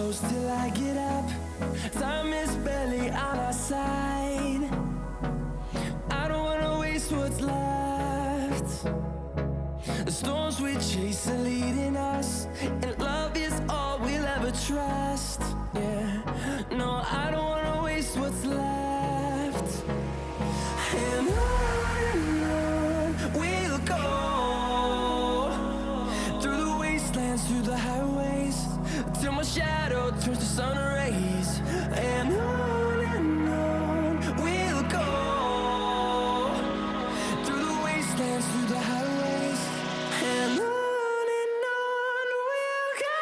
close till I get up. Time is barely on our side. I don't wanna waste what's left. The storms we chase are leading us, and love is all we'll ever trust. Yeah, no, I don't wanna waste what's left. And on we'll go, through the wastelands, through the highways, till my shadow turns to sun rays. And on we'll go, through the wastelands, through the highways, and on we'll go.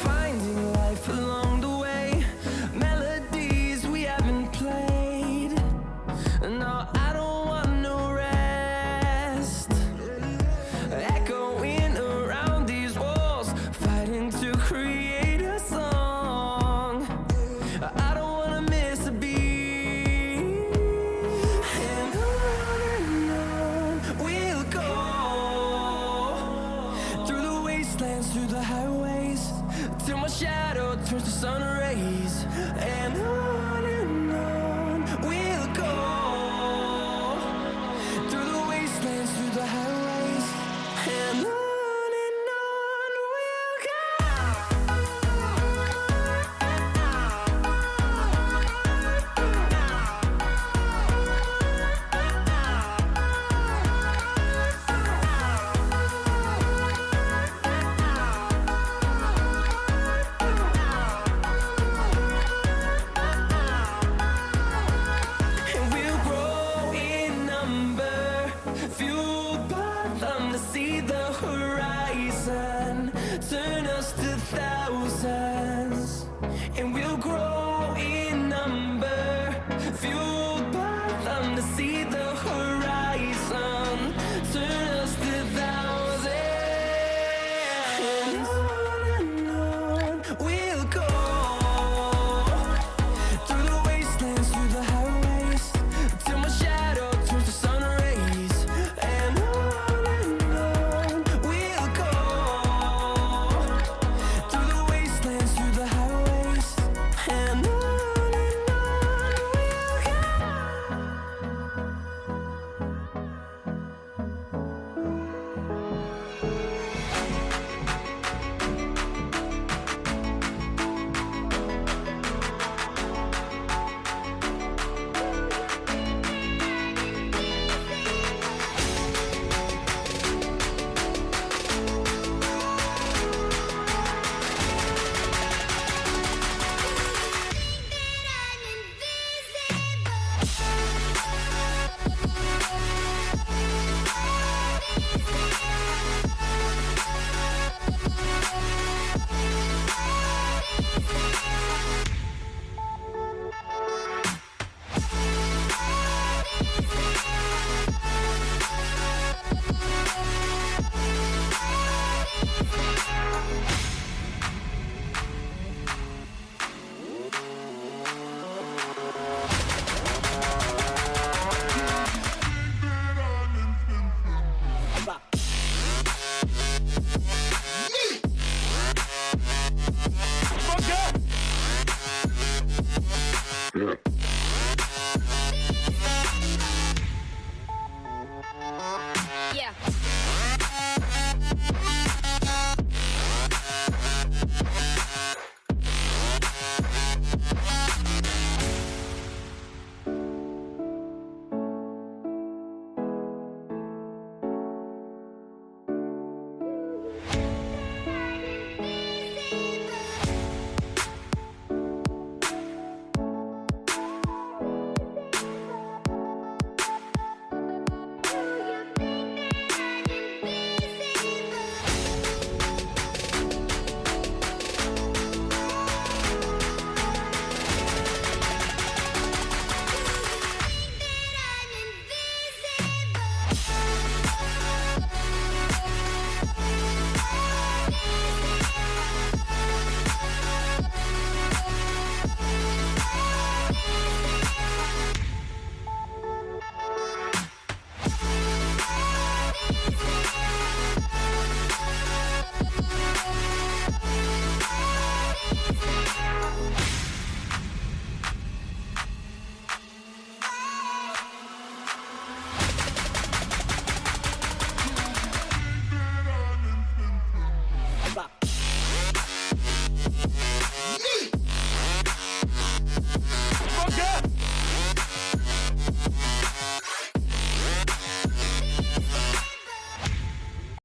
Finding life along the way, melodies we haven't played. No, I